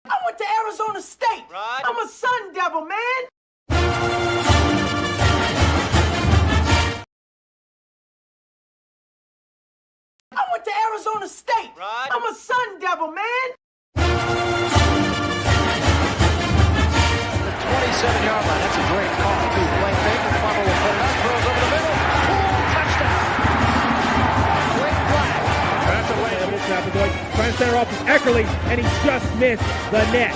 I went to Arizona State. Rod. I'm a Sun Devil, man. I went to Arizona State. Rod. I'm a Sun Devil, man. The 27-yard line. That's a great call, too. Blaine Baker, Plummer will put it up, throws over the middle. Touchdown. Great play. That's away. Trying to center off with Eckerly, and he just missed the net.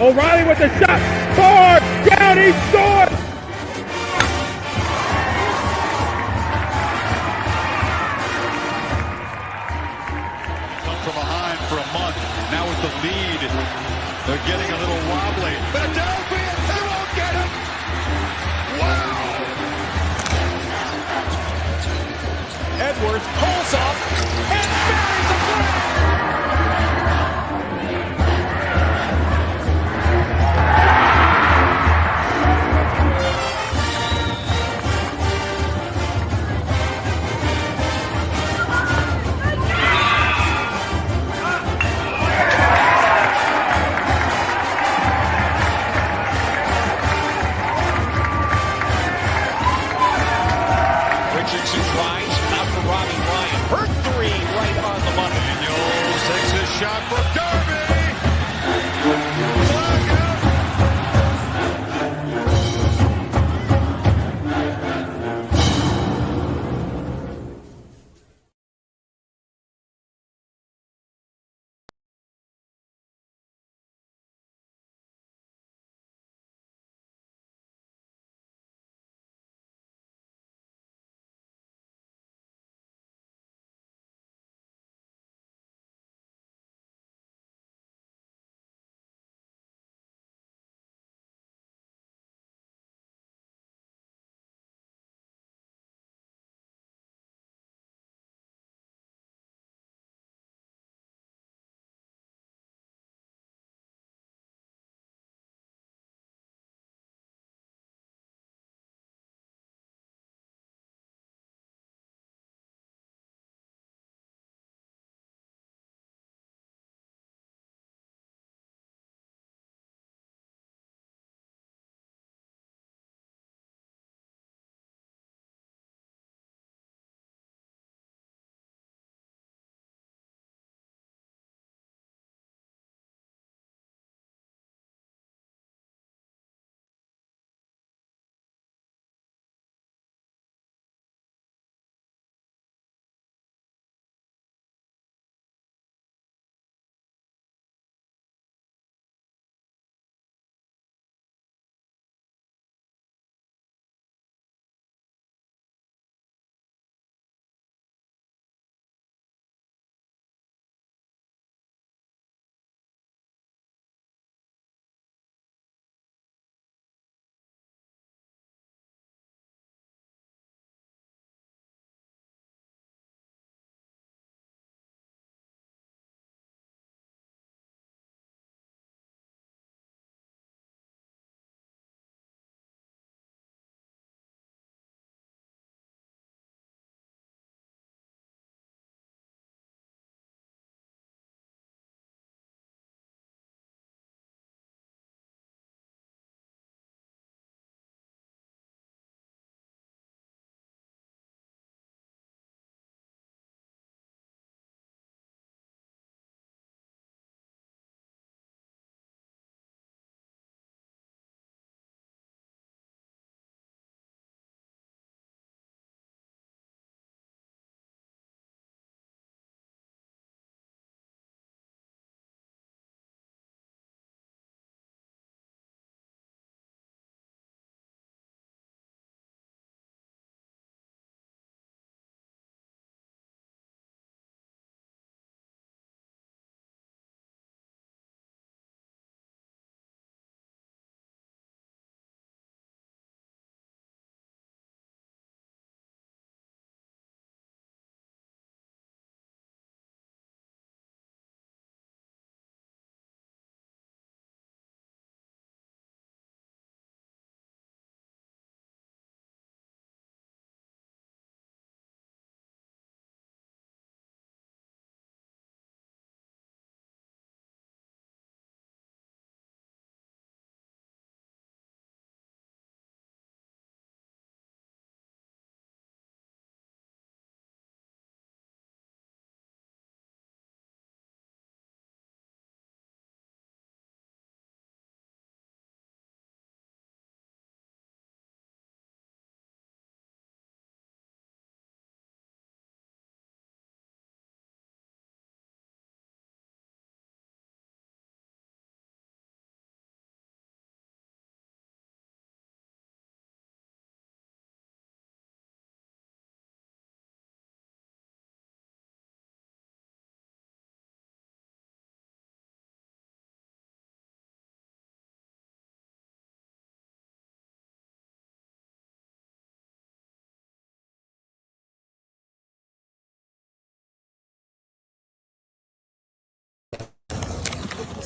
O'Reilly with the shot. Far down, he scored. Come from behind for a month. Now with the lead, they're getting a little wobbly. Philadelphia, they won't get him. Wow. Edwards pulls off and buries the flag. Richardson tries, out for Robbie Ryan. Her three right on the money. Daniels takes his shot for Darby.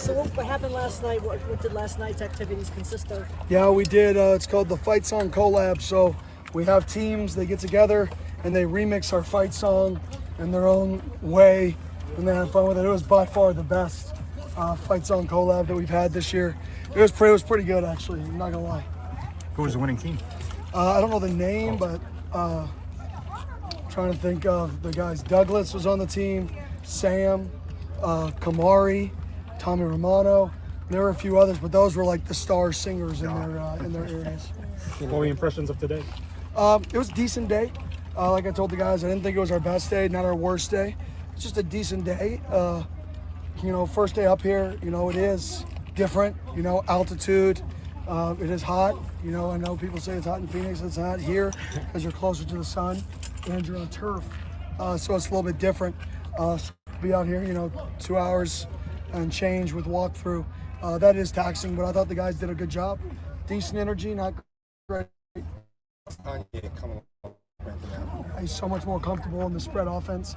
So what happened last night? What did last night's activities consist of? Yeah, we did. It's called the Fight Song Collab. So we have teams, they get together and they remix our fight song in their own way, and they have fun with it. It was by far the best fight song collab that we've had this year. It was pretty good, actually. I'm not gonna lie. Who was the winning team? I don't know the name, but trying to think of the guys. Douglas was on the team, Sam, Kamari, Tommy Romano. There were a few others, but those were like the star singers in their areas. What were your impressions of today? It was a decent day. Like I told the guys, I didn't think it was our best day, not our worst day. It's just a decent day. First day up here, it is different, altitude. It is hot. I know people say it's hot in Phoenix. It's hot here because you're closer to the sun and you're on turf. So it's a little bit different. Be out here, 2 hours and change with walkthrough. That is taxing, but I thought the guys did a good job. Decent energy, not great. He's so much more comfortable in the spread offense,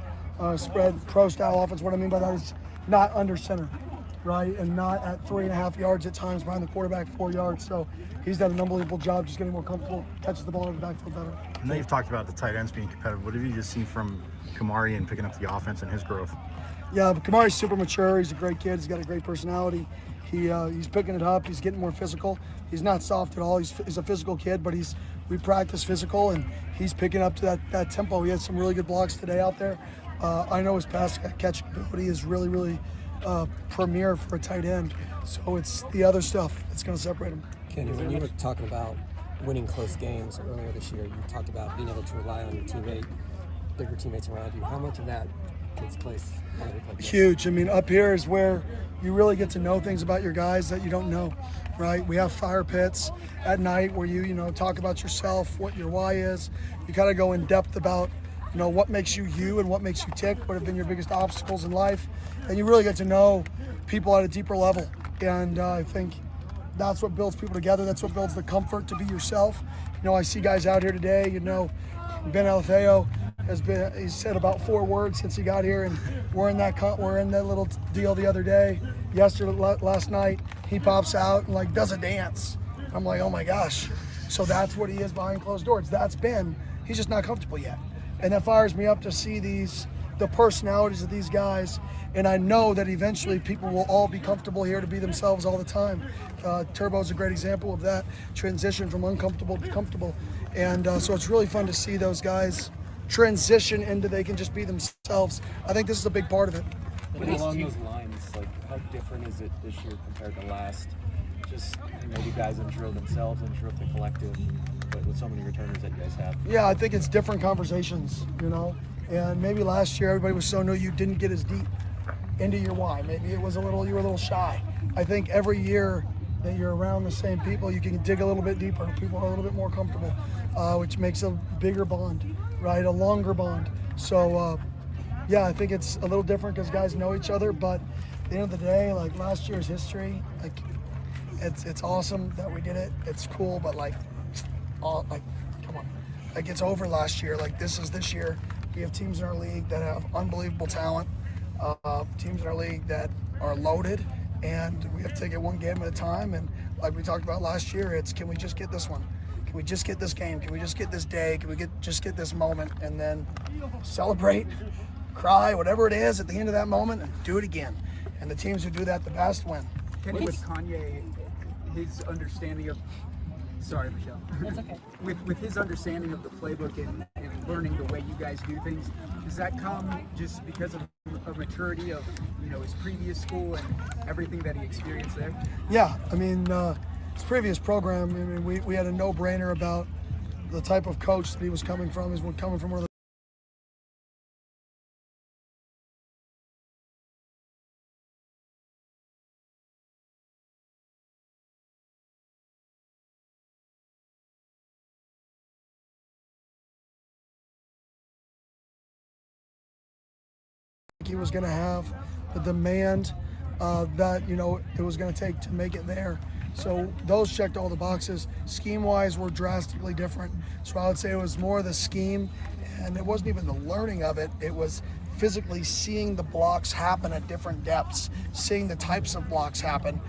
spread pro style offense. What I mean by that is not under center, right? And not at 3.5 yards at times behind the quarterback, 4 yards. So he's done an unbelievable job just getting more comfortable, catches the ball in the backfield better. I know you've talked about the tight ends being competitive. What have you just seen from Kamari and picking up the offense and his growth? Yeah, but Kamari's super mature. He's a great kid. He's got a great personality. He's picking it up. He's getting more physical. He's not soft at all. He's a physical kid, but we practice physical, and he's picking up to that tempo. He had some really good blocks today out there. I know his pass catch ability is really, really premier for a tight end. So it's the other stuff that's going to separate him. Kenny, when you were talking about winning close games earlier this year, you talked about being able to rely on your bigger teammates around you. How much of that takes place? Huge. I mean, up here is where you really get to know things about your guys that you don't know, right? We have fire pits at night where you talk about yourself, what your why is. You kind of go in depth about, what makes you you and what makes you tick, what have been your biggest obstacles in life. And you really get to know people at a deeper level. And I think that's what builds people together. That's what builds the comfort to be yourself. I see guys out here today, Ben Alfeo he's said about 4 words since he got here, and we're in that little deal the other day. Last night, he pops out and does a dance. I'm like, oh my gosh. So that's what he is behind closed doors. That's Ben. He's just not comfortable yet. And that fires me up to see the personalities of these guys. And I know that eventually people will all be comfortable here to be themselves all the time. Turbo's a great example of that transition from uncomfortable to comfortable. And so it's really fun to see those guys transition into they can just be themselves. I think this is a big part of it. But along those lines, how different is it this year compared to last? Just maybe guys unsure of themselves, unsure of the collective, but with so many returners that you guys have. Yeah, I think it's different conversations, And maybe last year everybody was so new you didn't get as deep into your why. Maybe you were a little shy. I think every year that you're around the same people, you can dig a little bit deeper. People are a little bit more comfortable, which makes a bigger bond, right? A longer bond. So, yeah, I think it's a little different because guys know each other. But at the end of the day, last year's history, it's awesome that we did it. It's cool, but come on, it's over last year. This is this year. We have teams in our league that have unbelievable talent. Teams in our league that are loaded, and we have to take it one game at a time. And like we talked about last year, can we just get this one? Can we just get this game? Can we just get this day? Can we just get this moment, and then celebrate, cry, whatever it is at the end of that moment, and do it again. And the teams who do that the best win. Kenny, with Kanye, his understanding of sorry, Michelle. That's okay. With his understanding of the playbook and learning the way you guys do things, does that come just because of maturity of his previous school and everything that he experienced there? Yeah, I mean, his previous program, we had a no-brainer about the type of coach that he was coming from. He's coming from one of the he was going to have the demand that it was going to take to make it there. So those checked all the boxes. Scheme-wise, were drastically different. So I would say it was more the scheme, and it wasn't even the learning of it. It was physically seeing the blocks happen at different depths, seeing the types of blocks happen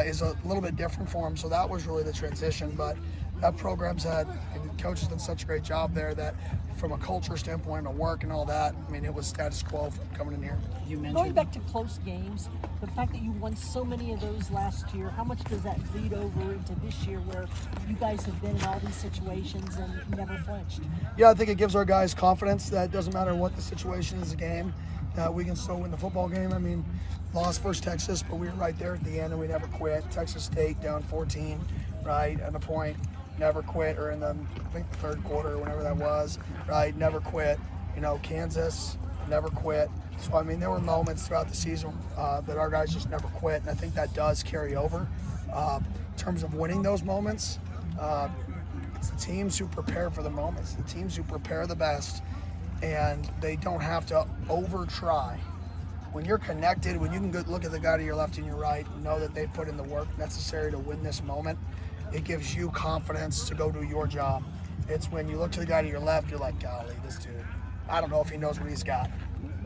is a little bit different for him. So that was really the transition. But that program's had, and the coach has done such a great job there that from a culture standpoint, a work and all that, I mean, it was status quo from coming in here. You mentioned going back to close games, the fact that you won so many of those last year, how much does that bleed over into this year where you guys have been in all these situations and never flinched? Yeah, I think it gives our guys confidence that it doesn't matter what the situation is, a game, that we can still win the football game. I mean, lost versus Texas, but we were right there at the end and we never quit. Texas State down 14, right, at a point. Never quit, or in the, I think, the third quarter, or whenever that was, right? Never quit. You know, Kansas, never quit. So, I mean, there were moments throughout the season that our guys just never quit, and I think that does carry over. In terms of winning those moments, it's the teams who prepare for the moments, the teams who prepare the best, and they don't have to over-try. When you're connected, when you can go look at the guy to your left and your right and know that they've put in the work necessary to win this moment, it gives you confidence to go do your job. It's when you look to the guy to your left, you're like, golly, this dude, I don't know if he knows what he's got.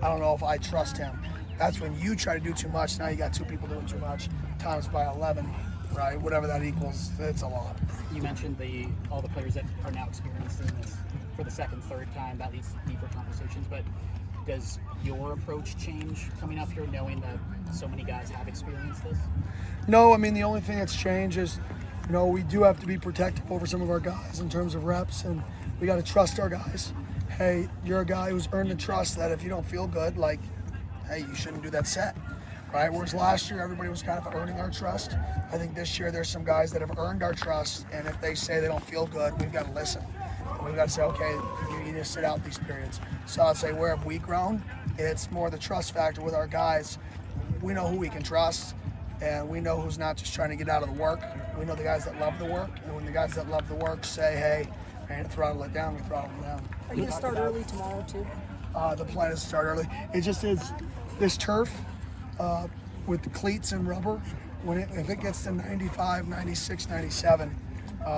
I don't know if I trust him. That's when you try to do too much. Now you got two people doing too much, times by 11, right? Whatever that equals, it's a lot. You mentioned all the players that are now experiencing this for the second, third time. That leads to deeper conversations, but does your approach change coming up here knowing that so many guys have experienced this? No, I mean, the only thing that's changed is, you know, we do have to be protective over some of our guys in terms of reps, and we got to trust our guys. Hey, you're a guy who's earned the trust that if you don't feel good, like, hey, you shouldn't do that set, right? Whereas last year, everybody was kind of earning our trust. I think this year there's some guys that have earned our trust, and if they say they don't feel good, we've got to listen. We've got to say, okay, you need to sit out these periods. So I'd say, where have we grown? It's more the trust factor with our guys. We know who we can trust, and we know who's not just trying to get out of the work. We know the guys that love the work, and when the guys that love the work say, hey, I need to throttle it down, we throttle it down. Are you going to start early tomorrow, too? The plan is to start early. It just is this turf with the cleats and rubber, if it gets to 95, 96, 97,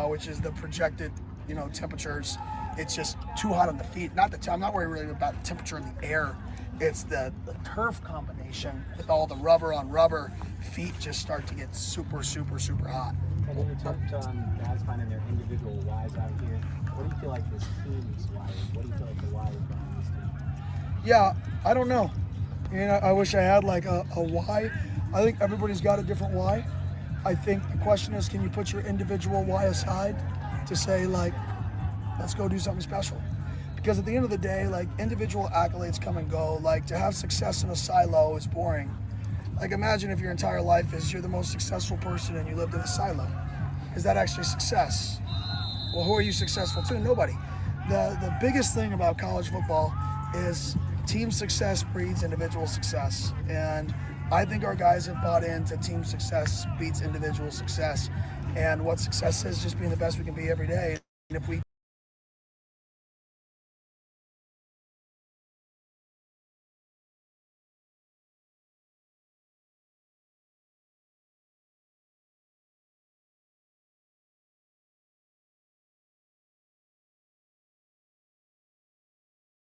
which is the projected, you know, temperatures, it's just too hot on the feet. I'm not worried really about the temperature in the air. It's the turf combination with all the rubber on rubber. Feet just start to get super, super, super hot. And then you touched on guys finding their individual whys out here. What do you feel like this team's why is? What do you feel like the why is behind this team? Yeah, I don't know. You know, I wish I had like a why. I think everybody's got a different why. I think the question is, can you put your individual why aside to say, like, let's go do something special? Because at the end of the day, like, individual accolades come and go. Like, to have success in a silo is boring. Like, imagine if your entire life is you're the most successful person and you lived in a silo. Is that actually success? Well, who are you successful to? Nobody. The biggest thing about college football is team success breeds individual success. And I think our guys have bought into team success beats individual success. And what success is, just being the best we can be every day. And if we